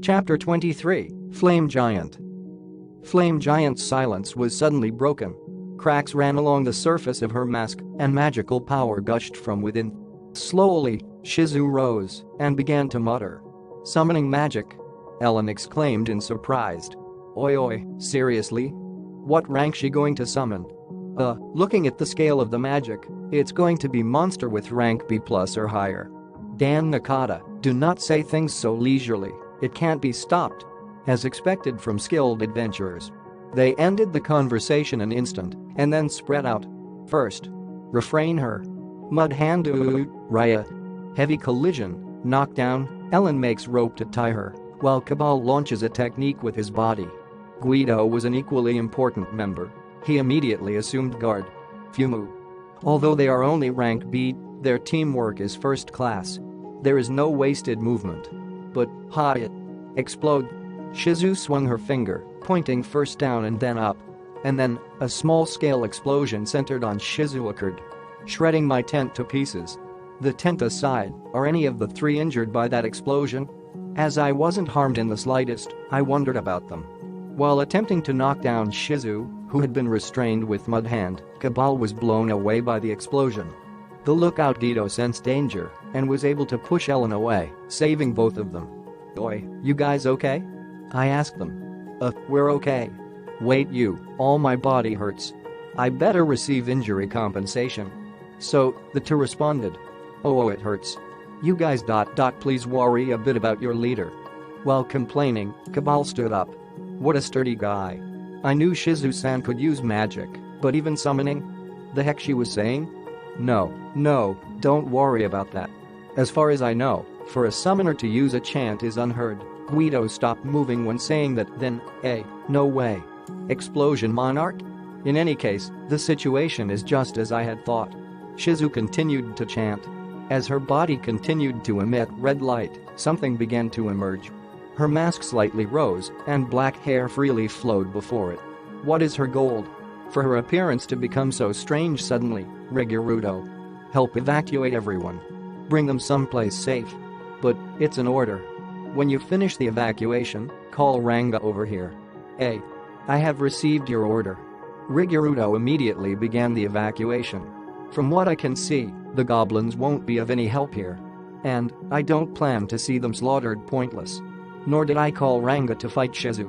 Chapter 23, Flame Giant. Flame Giant's silence was suddenly broken. Cracks ran along the surface of her mask, and magical power gushed from within. Slowly, Shizu rose and began to mutter. "Summoning magic?" Ellen exclaimed in surprise. Oi, seriously? What rank she going to summon? Looking at the scale of the magic, it's going to be monster with rank B+ or higher. Dan Nakata, do not say things so leisurely, it can't be stopped. As expected from skilled adventurers. They ended the conversation an instant and then spread out. First. Refrain her. Mud hand riot. Heavy collision, knockdown, Ellen makes rope to tie her, while Cabal launches a technique with his body. Guido was an equally important member. He immediately assumed guard. Fumu. Although they are only rank B, their teamwork is first class. There is no wasted movement. But, it. Explode. Shizu swung her finger, pointing first down and then up. And then, a small-scale explosion centered on Shizu occurred, shredding my tent to pieces. The tent aside, are any of the three injured by that explosion? As I wasn't harmed in the slightest, I wondered about them. While attempting to knock down Shizu, who had been restrained with mud hand, Cabal was blown away by the explosion. The lookout Guido sensed danger and was able to push Ellen away, saving both of them. "Oi, you guys okay?" I asked them. We're okay. Wait, all my body hurts. I better receive injury compensation." So, the two responded. "Oh, it hurts. You guys please worry a bit about your leader." While complaining, Cabal stood up. What a sturdy guy. I knew Shizu-san could use magic, but even summoning? The heck she was saying? No, don't worry about that. As far as I know, for a summoner to use a chant is unheard. Guido stopped moving when saying that, then, no way. Explosion monarch? In any case, the situation is just as I had thought. Shizu continued to chant. As her body continued to emit red light, something began to emerge. Her mask slightly rose, and black hair freely flowed before it. What is her goal? For her appearance to become so strange suddenly, Rigurudo. Help evacuate everyone. Bring them someplace safe. But, it's an order. When you finish the evacuation, call Ranga over here. I have received your order. Rigurudo immediately began the evacuation. From what I can see, the goblins won't be of any help here. And, I don't plan to see them slaughtered pointless. Nor did I call Ranga to fight Shizu.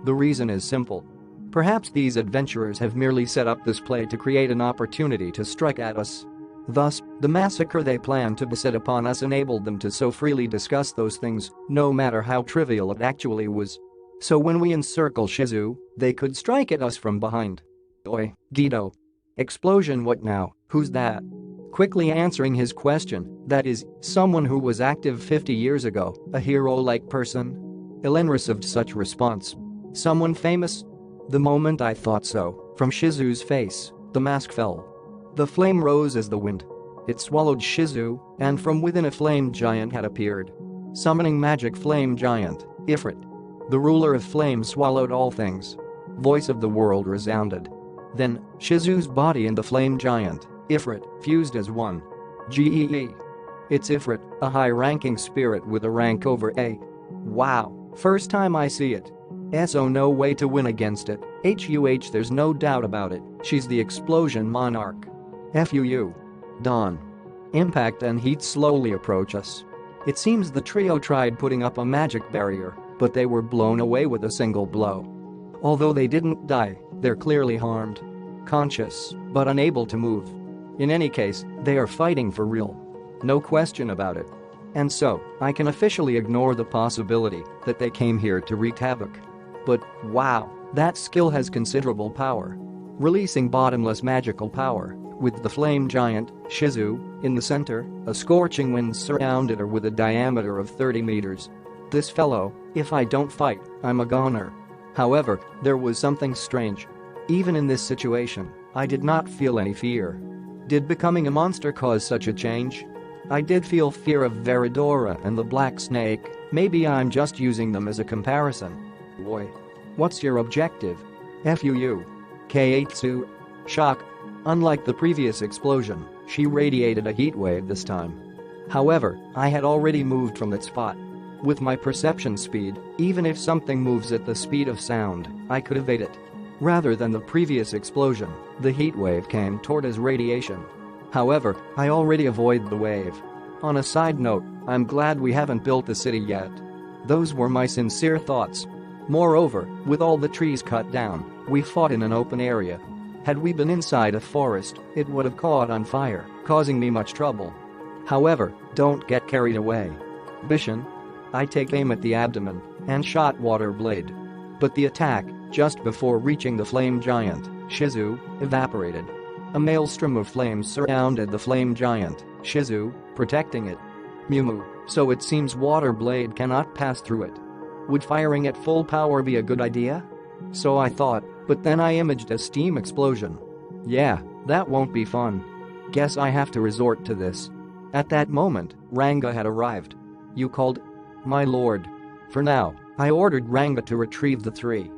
The reason is simple. Perhaps these adventurers have merely set up this play to create an opportunity to strike at us. Thus, the massacre they planned to beset upon us enabled them to so freely discuss those things, no matter how trivial it actually was. So when we encircle Shizu, they could strike at us from behind. Oi, Guido. Explosion what now, who's that? Quickly answering his question, that is, someone who was active 50 years ago, a hero-like person? Ellen received such response. Someone famous? The moment I thought so, from Shizu's face, the mask fell. The flame rose as the wind. It swallowed Shizu, and from within a flame giant had appeared. Summoning magic flame giant, Ifrit. The ruler of flame swallowed all things. Voice of the world resounded. Then, Shizu's body and the flame giant, Ifrit, fused as one. Gee. It's Ifrit, a high-ranking spirit with a rank over A. Wow, first time I see it. So no way to win against it. There's no doubt about it, she's the explosion monarch. FUU. Dawn. Impact and heat slowly approach us. It seems the trio tried putting up a magic barrier, but they were blown away with a single blow. Although they didn't die, they're clearly harmed. Conscious, but unable to move. In any case, they are fighting for real. No question about it. And so, I can officially ignore the possibility that they came here to wreak havoc. But, wow, that skill has considerable power. Releasing bottomless magical power, with the flame giant, Shizu, in the center, a scorching wind surrounded her with a diameter of 30 meters. This fellow, if I don't fight, I'm a goner. However, there was something strange. Even in this situation, I did not feel any fear. Did becoming a monster cause such a change? I did feel fear of Veridora and the Black Snake, maybe I'm just using them as a comparison. Boy. What's your objective? FUU. Kaitsu. Shock. Unlike the previous explosion, she radiated a heat wave this time. However, I had already moved from that spot. With my perception speed, even if something moves at the speed of sound, I could evade it. Rather than the previous explosion, the heat wave came toward as radiation. However, I already avoid the wave. On a side note, I'm glad we haven't built the city yet. Those were my sincere thoughts. Moreover, with all the trees cut down, we fought in an open area. Had we been inside a forest, it would have caught on fire, causing me much trouble. However, don't get carried away. Bishan. I take aim at the abdomen and shot water blade. But the attack, just before reaching the flame giant, Shizu, evaporated. A maelstrom of flames surrounded the flame giant, Shizu, protecting it. Mumu, so it seems water blade cannot pass through it. Would firing at full power be a good idea? So I thought, but then I imaged a steam explosion. Yeah, that won't be fun. Guess I have to resort to this. At that moment, Ranga had arrived. You called? My lord. For now, I ordered Ranga to retrieve the three.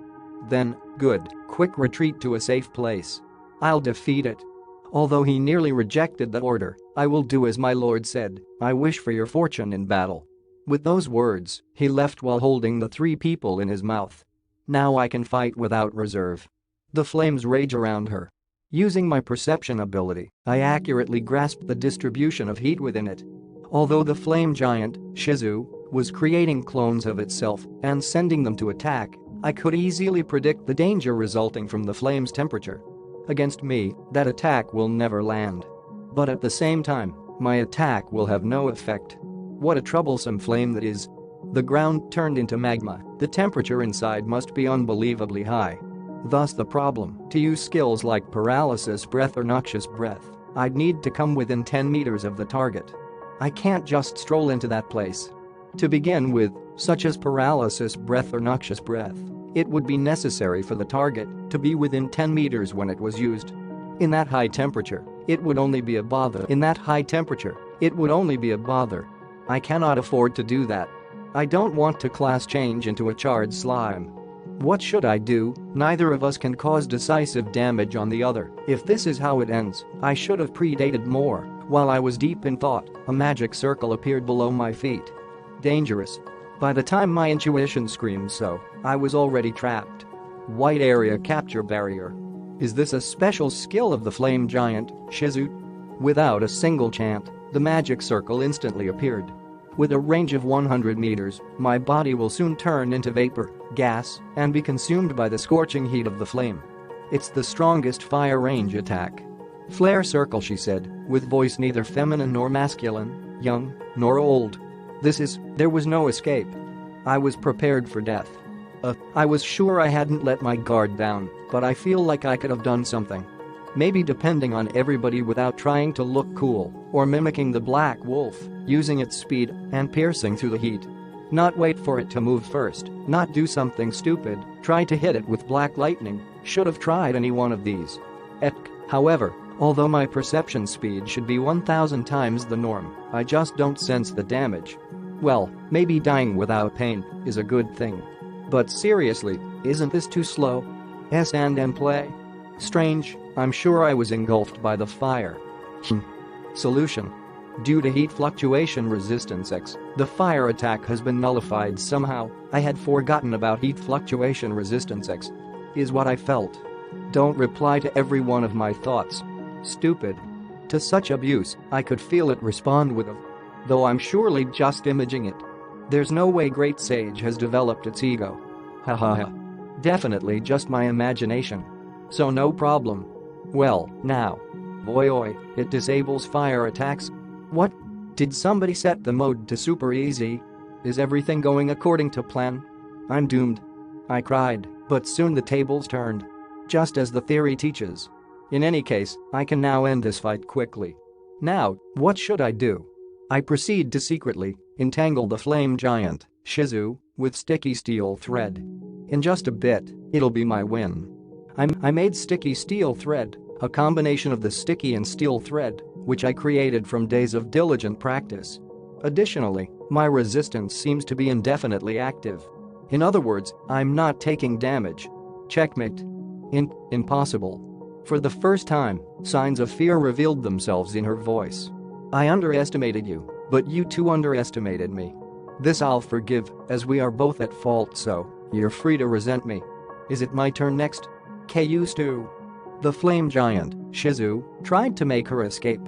Then, good, quick retreat to a safe place. I'll defeat it. Although he nearly rejected the order, I will do as my lord said. I wish for your fortune in battle. With those words, he left while holding the three people in his mouth. Now I can fight without reserve. The flames rage around her. Using my perception ability, I accurately grasped the distribution of heat within it. Although the flame giant, Shizu, was creating clones of itself and sending them to attack, I could easily predict the danger resulting from the flame's temperature. Against me, that attack will never land. But at the same time, my attack will have no effect. What a troublesome flame that is. The ground turned into magma, the temperature inside must be unbelievably high. Thus the problem, to use skills like paralysis breath or noxious breath, I'd need to come within 10 meters of the target. I can't just stroll into that place. To begin with, such as paralysis breath or noxious breath, it would be necessary for the target to be within 10 meters when it was used. In that high temperature, it would only be a bother. I cannot afford to do that. I don't want to class change into a charred slime. What should I do? Neither of us can cause decisive damage on the other. If this is how it ends, I should have predated more. While I was deep in thought, a magic circle appeared below my feet. Dangerous. By the time my intuition screamed so, I was already trapped. White area capture barrier. Is this a special skill of the flame giant, Shizu? Without a single chant, the magic circle instantly appeared. With a range of 100 meters, my body will soon turn into vapor, gas, and be consumed by the scorching heat of the flame. It's the strongest fire range attack. Flare circle, she said, with voice neither feminine nor masculine, young nor old. There was no escape. I was prepared for death. I was sure I hadn't let my guard down, but I feel like I could have done something. Maybe depending on everybody without trying to look cool, or mimicking the black wolf, using its speed and piercing through the heat. Not wait for it to move first, not do something stupid, try to hit it with black lightning, should have tried any one of these. However, although my perception speed should be 1,000 times the norm, I just don't sense the damage. Well, maybe dying without pain is a good thing. But seriously, isn't this too slow? S&M play? Strange, I'm sure I was engulfed by the fire. Solution. Due to heat fluctuation resistance X, the fire attack has been nullified somehow. I had forgotten about heat fluctuation resistance X. Is what I felt. Don't reply to every one of my thoughts. Stupid. To such abuse, I could feel it respond with a. Though I'm surely just imaging it. There's no way Great Sage has developed its ego. Haha. Definitely just my imagination. So no problem. Well, now. Oi, it disables fire attacks. What? Did somebody set the mode to super easy? Is everything going according to plan? I'm doomed. I cried, but soon the tables turned. Just as the theory teaches. In any case, I can now end this fight quickly. Now, what should I do? I proceed to secretly entangle the flame giant, Shizu, with sticky steel thread. In just a bit, it'll be my win. I made sticky steel thread, a combination of the sticky and steel thread, which I created from days of diligent practice. Additionally, my resistance seems to be indefinitely active. In other words, I'm not taking damage. Checkmate. Impossible. For the first time, signs of fear revealed themselves in her voice. I underestimated you, but you too underestimated me. This I'll forgive, as we are both at fault, so you're free to resent me. Is it my turn next? Used to. The flame giant, Shizu, tried to make her escape.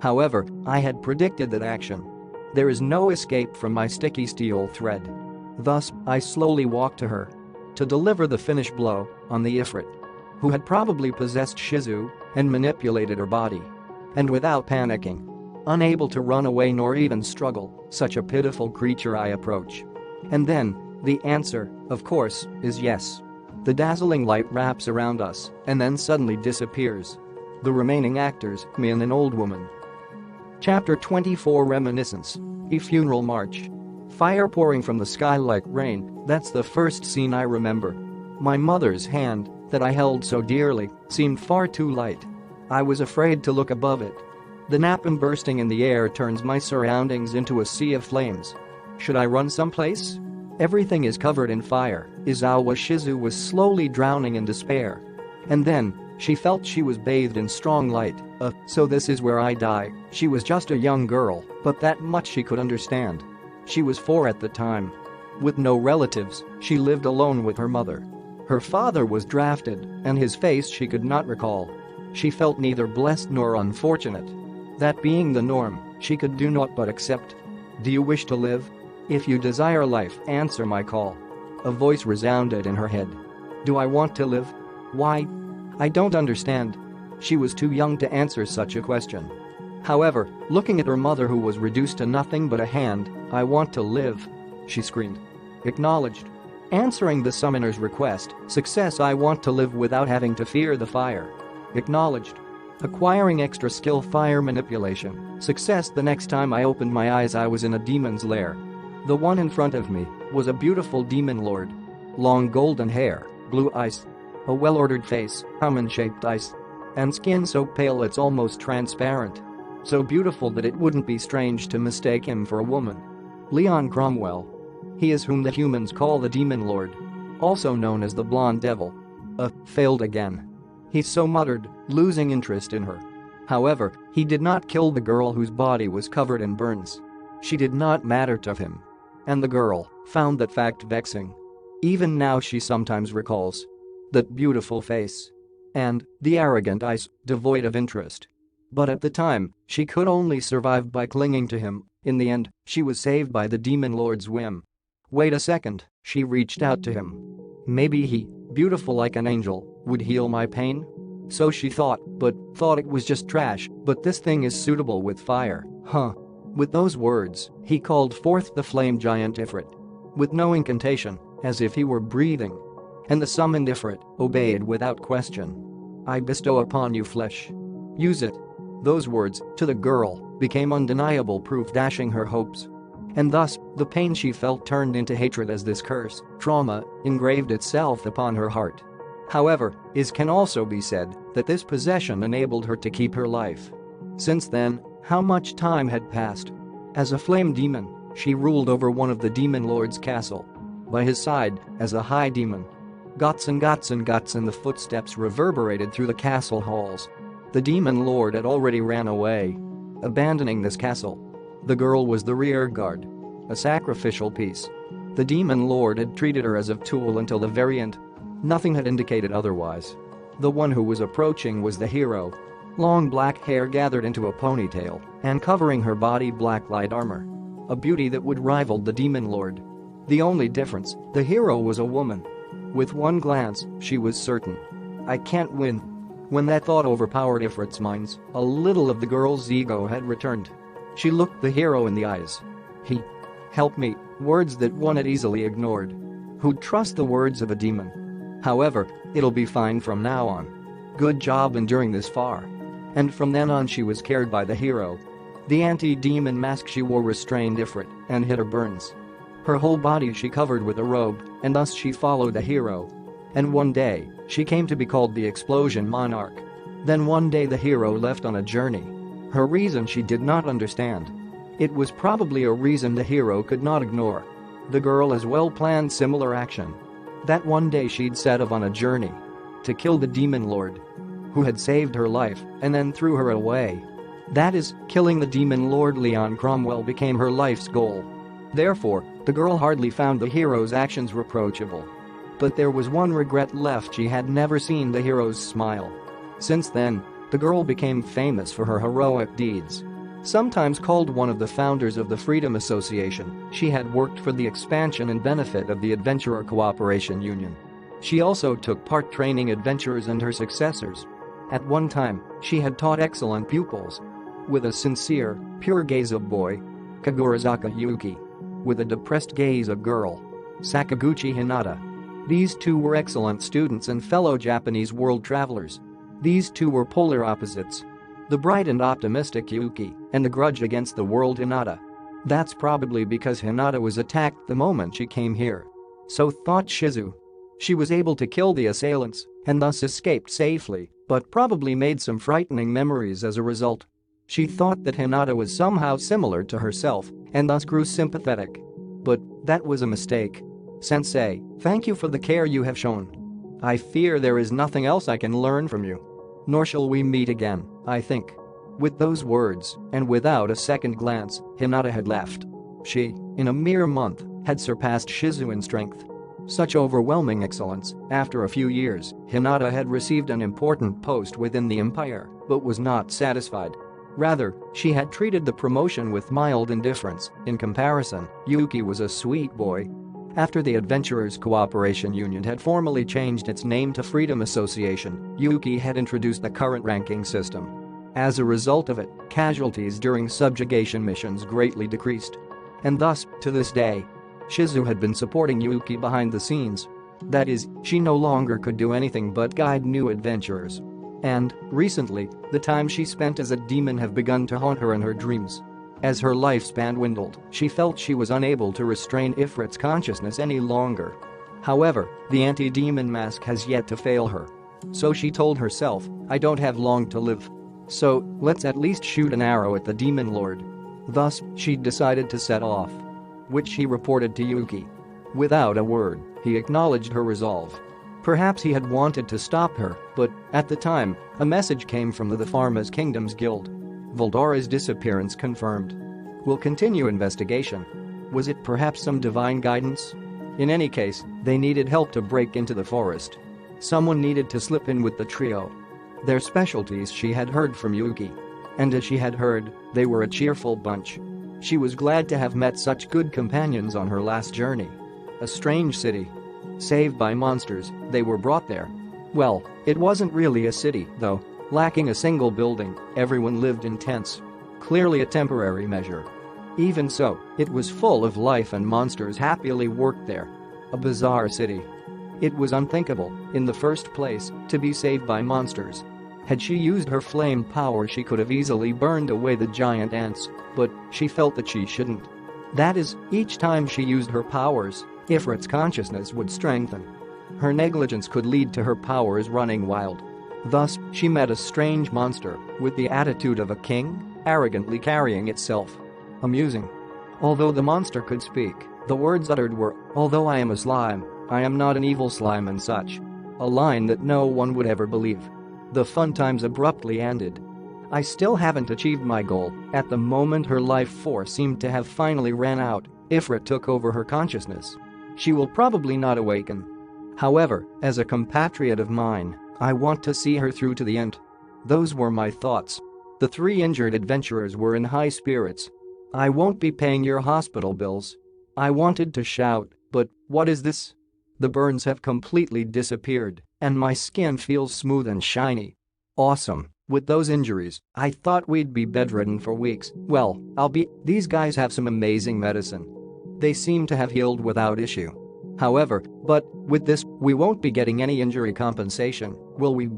However, I had predicted that action. There is no escape from my sticky steel thread. Thus, I slowly walked to her to deliver the finish blow on the Ifrit, who had probably possessed Shizu and manipulated her body. And without panicking, unable to run away nor even struggle, such a pitiful creature I approach. And then, the answer, of course, is yes. The dazzling light wraps around us and then suddenly disappears. The remaining actors, me and an old woman. Chapter 24 Reminiscence. A funeral march. Fire pouring from the sky like rain, that's the first scene I remember. My mother's hand, that I held so dearly, seemed far too light. I was afraid to look above it. The napalm bursting in the air turns my surroundings into a sea of flames. Should I run someplace? Everything is covered in fire. Izawa Shizu was slowly drowning in despair. And then, she felt she was bathed in strong light. So this is where I die. She was just a young girl, but that much she could understand. She was 4 at the time. With no relatives, she lived alone with her mother. Her father was drafted, and his face she could not recall. She felt neither blessed nor unfortunate. That being the norm, she could do naught but accept. Do you wish to live? If you desire life, answer my call. A voice resounded in her head. Do I want to live? Why? I don't understand. She was too young to answer such a question. However, looking at her mother who was reduced to nothing but a hand, I want to live, she screamed. Acknowledged. Answering the summoner's request, success. I want to live without having to fear the fire. Acknowledged. Acquiring extra skill fire manipulation. Success. The next time I opened my eyes I was in a demon's lair. The one in front of me was a beautiful demon lord. Long golden hair, blue eyes, a well-ordered face, almond-shaped eyes, and skin so pale it's almost transparent. So beautiful that it wouldn't be strange to mistake him for a woman. Leon Cromwell. He is whom the humans call the Demon Lord, also known as the Blonde Devil. Failed again. He so muttered, losing interest in her. However, he did not kill the girl whose body was covered in burns. She did not matter to him. And the girl found that fact vexing. Even now she sometimes recalls that beautiful face and the arrogant eyes, devoid of interest. But at the time, she could only survive by clinging to him. In the end, she was saved by the Demon Lord's whim. Wait a second, she reached out to him. Maybe he, beautiful like an angel, would heal my pain? So she thought, but thought it was just trash, but this thing is suitable with fire, huh? With those words, he called forth the flame giant Ifrit. With no incantation, as if he were breathing. And the summoned Ifrit obeyed without question. I bestow upon you flesh. Use it. Those words, to the girl, became undeniable proof dashing her hopes. And thus, the pain she felt turned into hatred as this curse, trauma, engraved itself upon her heart. However, it can also be said that this possession enabled her to keep her life. Since then, how much time had passed? As a flame demon, she ruled over one of the Demon Lord's castle. By his side, as a high demon. Gots and the footsteps reverberated through the castle halls. The Demon Lord had already ran away, abandoning this castle. The girl was the rear guard, a sacrificial piece. The Demon Lord had treated her as a tool until the very end. Nothing had indicated otherwise. The one who was approaching was the hero. Long black hair gathered into a ponytail and covering her body black light armor. A beauty that would rival the Demon Lord. The only difference, the hero was a woman. With one glance, she was certain. I can't win. When that thought overpowered Ifrit's minds, a little of the girl's ego had returned. She looked the hero in the eyes. He. Help me, words that one had easily ignored. Who'd trust the words of a demon? However, it'll be fine from now on. Good job enduring this far. And from then on she was cared by the hero. The anti-demon mask she wore restrained Ifrit and hid her burns. Her whole body she covered with a robe, and thus she followed the hero. And one day, she came to be called the Explosion Monarch. Then one day the hero left on a journey. Her reason she did not understand. It was probably a reason the hero could not ignore. The girl as well planned similar action. That one day she'd set off on a journey to kill the Demon Lord, who had saved her life and then threw her away. That is, killing the Demon Lord. Leon Cromwell became her life's goal. Therefore, the girl hardly found the hero's actions reproachable. But there was one regret left: she had never seen the hero's smile. Since then, the girl became famous for her heroic deeds. Sometimes called one of the founders of the Freedom Association, she had worked for the expansion and benefit of the Adventurer Cooperation Union. She also took part training adventurers and her successors. At one time, she had taught excellent pupils. With a sincere, pure gaze a boy, Kagurazaka Yuki. With a depressed gaze a girl, Sakaguchi Hinata. These two were excellent students and fellow Japanese world travelers. These two were polar opposites. The bright and optimistic Yuki and the grudge against the world Hinata. That's probably because Hinata was attacked the moment she came here. So thought Shizu. She was able to kill the assailants and thus escaped safely, but probably made some frightening memories as a result. She thought that Hinata was somehow similar to herself and thus grew sympathetic. But that was a mistake. Sensei, thank you for the care you have shown. I fear there is nothing else I can learn from you. Nor shall we meet again, I think. With those words, and without a second glance, Hinata had left. She, in a mere month, had surpassed Shizu in strength. Such overwhelming excellence. After a few years, Hinata had received an important post within the empire, but was not satisfied. Rather, she had treated the promotion with mild indifference. In comparison, Yuki was a sweet boy. After the Adventurers Cooperation Union had formally changed its name to Freedom Association, Yuki had introduced the current ranking system. As a result of it, casualties during subjugation missions greatly decreased. And thus, to this day, Shizu had been supporting Yuki behind the scenes. That is, she no longer could do anything but guide new adventurers. And, recently, the time she spent as a demon have begun to haunt her in her dreams. As her lifespan dwindled, she felt she was unable to restrain Ifrit's consciousness any longer. However, the anti-demon mask has yet to fail her. So she told herself, I don't have long to live. So, let's at least shoot an arrow at the demon lord. Thus, she decided to set off. Which she reported to Yuki. Without a word, he acknowledged her resolve. Perhaps he had wanted to stop her, but, at the time, a message came from the Pharma's Kingdoms Guild. Voldora's disappearance confirmed. We'll continue investigation. Was it perhaps some divine guidance? In any case, they needed help to break into the forest. Someone needed to slip in with the trio. Their specialties she had heard from Yuki. And as she had heard, they were a cheerful bunch. She was glad to have met such good companions on her last journey. A strange city. Saved by monsters, they were brought there. Well, it wasn't really a city, though. Lacking a single building, everyone lived in tents. Clearly a temporary measure. Even so, it was full of life and monsters happily worked there. A bizarre city. It was unthinkable, in the first place, to be saved by monsters. Had she used her flame power she could have easily burned away the giant ants, but she felt that she shouldn't. That is, each time she used her powers, Ifrit's consciousness would strengthen. Her negligence could lead to her powers running wild. Thus, she met a strange monster, with the attitude of a king, arrogantly carrying itself. Amusing. Although the monster could speak, the words uttered were, although I am a slime, I am not an evil slime and such. A line that no one would ever believe. The fun times abruptly ended. I still haven't achieved my goal. At the moment her life force seemed to have finally ran out, Ifrit took over her consciousness. She will probably not awaken. However, as a compatriot of mine, I want to see her through to the end. Those were my thoughts. The three injured adventurers were in high spirits. I won't be paying your hospital bills. I wanted to shout, but what is this? The burns have completely disappeared, and my skin feels smooth and shiny. Awesome. With those injuries, I thought we'd be bedridden for weeks. Well, these guys have some amazing medicine. They seem to have healed without issue. However, but with this, we won't be getting any injury compensation, will we?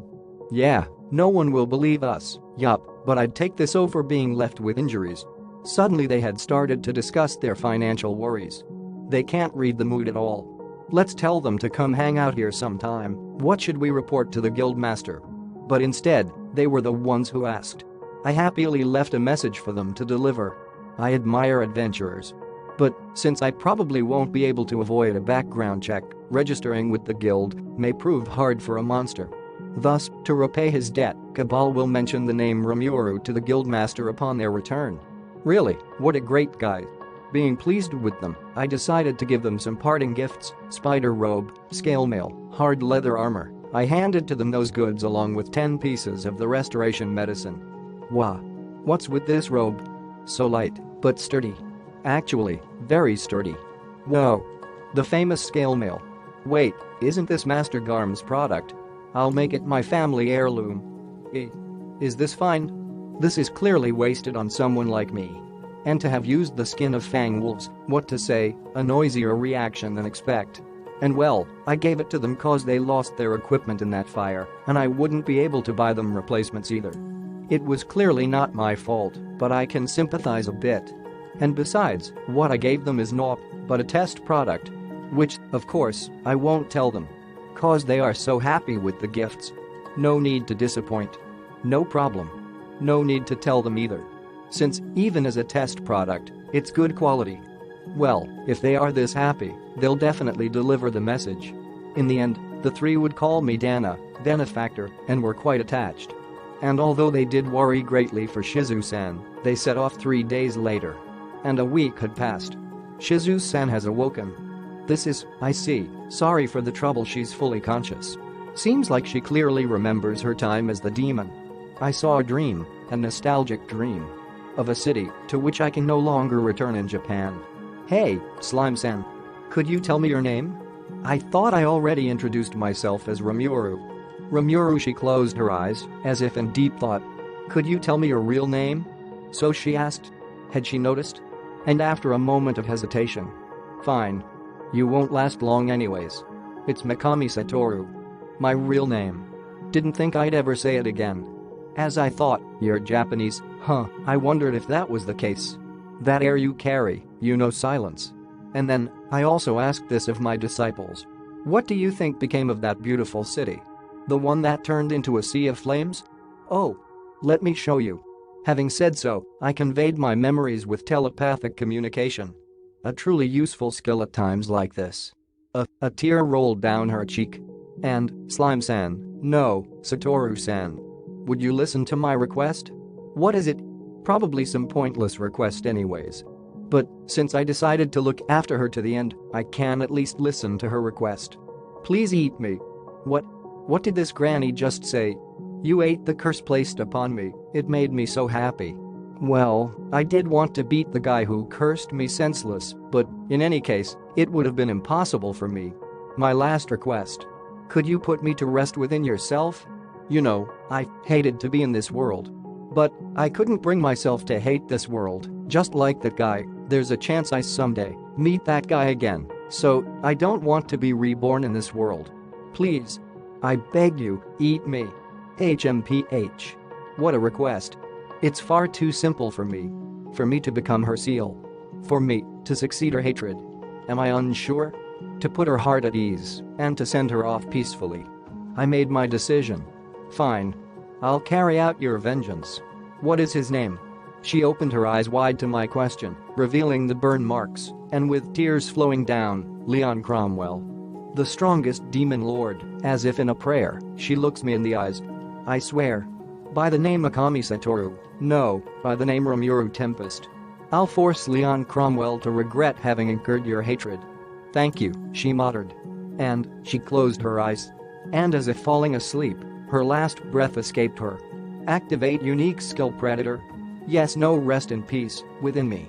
Yeah, no one will believe us, yup, but I'd take this over being left with injuries. Suddenly they had started to discuss their financial worries. They can't read the mood at all. Let's tell them to come hang out here sometime. What should we report to the guildmaster? But instead, they were the ones who asked. I happily left a message for them to deliver. I admire adventurers. But, since I probably won't be able to avoid a background check, registering with the guild may prove hard for a monster. Thus, to repay his debt, Cabal will mention the name Rimuru to the guildmaster upon their return. Really, what a great guy. Being pleased with them, I decided to give them some parting gifts: spider robe, scale mail, hard leather armor. I handed to them those goods along with 10 pieces of the restoration medicine. Wow. What's with this robe? So light, but sturdy. Actually, very sturdy. Whoa. The famous scale mail. Wait, isn't this Master Garm's product? I'll make it my family heirloom. Is this fine? This is clearly wasted on someone like me. And to have used the skin of fang wolves, what to say, a noisier reaction than expect. And well, I gave it to them cause they lost their equipment in that fire, and I wouldn't be able to buy them replacements either. It was clearly not my fault, but I can sympathize a bit. And besides, what I gave them is naught but a test product. Which, of course, I won't tell them. Cause they are so happy with the gifts. No need to disappoint. No problem. No need to tell them either. Since, even as a test product, it's good quality. Well, if they are this happy, they'll definitely deliver the message. In the end, the three would call me Dana, benefactor, and were quite attached. And although they did worry greatly for Shizu-san, they set off 3 days later. And a week had passed. Shizu-san has awoken. This is, I see, sorry for the trouble, she's fully conscious. Seems like she clearly remembers her time as the demon. I saw a dream, a nostalgic dream. Of a city to which I can no longer return in Japan. Hey, Slime-san. Could you tell me your name? I thought I already introduced myself as Rimuru. Rimuru, she closed her eyes, as if in deep thought. Could you tell me your real name? So she asked. Had she noticed? And after a moment of hesitation. Fine. You won't last long anyways. It's Mikami Satoru. My real name. Didn't think I'd ever say it again. As I thought, you're Japanese, huh? I wondered if that was the case. That air you carry, you know, silence. And then, I also asked this of my disciples. What do you think became of that beautiful city? The one that turned into a sea of flames? Oh. Let me show you. Having said so, I conveyed my memories with telepathic communication. A truly useful skill at times like this. A tear rolled down her cheek. And, Slime-san, no, Satoru-san. Would you listen to my request? What is it? Probably some pointless request anyways. But, since I decided to look after her to the end, I can at least listen to her request. Please eat me. What did this granny just say? You ate the curse placed upon me, it made me so happy. Well, I did want to beat the guy who cursed me senseless, but, in any case, it would have been impossible for me. My last request. Could you put me to rest within yourself? You know, I hated to be in this world. But, I couldn't bring myself to hate this world, just like that guy. There's a chance I someday meet that guy again, so I don't want to be reborn in this world. Please. I beg you, eat me. HMPH. What a request. It's far too simple for me. For me to become her seal. For me to succeed her hatred. Am I unsure? To put her heart at ease and to send her off peacefully. I made my decision. Fine. I'll carry out your vengeance. What is his name? She opened her eyes wide to my question, revealing the burn marks, and with tears flowing down, Leon Cromwell. The strongest demon lord, as if in a prayer, she looks me in the eyes. I swear. By the name Mikami Satoru, no, by the name Rimuru Tempest. I'll force Leon Cromwell to regret having incurred your hatred. Thank you, she muttered. And, she closed her eyes. And as if falling asleep, her last breath escaped her. Activate unique skill Predator. Yes, no, rest in peace, within me.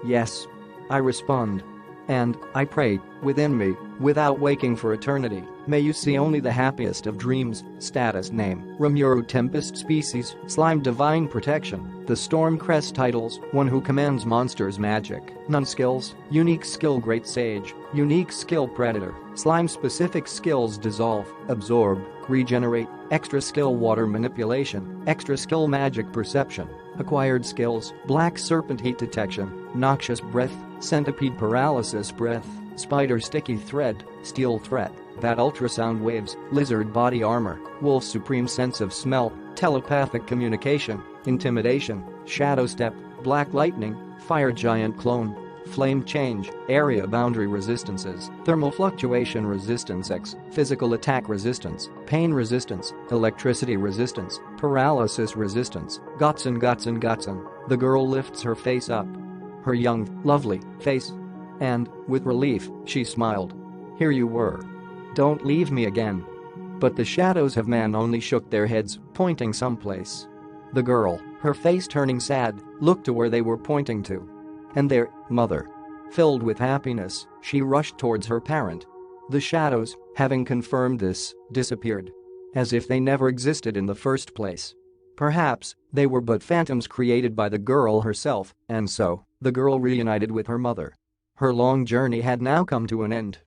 Yes. I respond. And, I pray, within me, without waking for eternity, may you see only the happiest of dreams. Status name, Rimuru Tempest. Species, Slime. Divine Protection, the Storm Crest. Titles, one who commands monsters. Magic, none. Skills, unique skill Great Sage, unique skill Predator. Slime specific skills Dissolve, Absorb, Regenerate, extra skill Water Manipulation, extra skill Magic Perception. Acquired skills, Black Serpent Heat Detection, Noxious Breath, Centipede Paralysis Breath, Spider Sticky Thread, Steel Threat, Bat Ultrasound Waves, Lizard Body Armor, Wolf Supreme Sense of Smell, Telepathic Communication, Intimidation, Shadow Step, Black Lightning, Fire Giant Clone, Flame Change, Area Boundary Resistances, Thermal Fluctuation Resistance X, Physical Attack Resistance, Pain Resistance, Electricity Resistance, Paralysis Resistance, Gotsen. The girl lifts her face up. her young, lovely face. And, with relief, she smiled. Here you were. Don't leave me again. But the shadows of man only shook their heads, pointing someplace. The girl, her face turning sad, looked to where they were pointing to. And their mother. Filled with happiness, she rushed towards her parent. The shadows, having confirmed this, disappeared. As if they never existed in the first place. Perhaps, they were but phantoms created by the girl herself, and so, the girl reunited with her mother. Her long journey had now come to an end.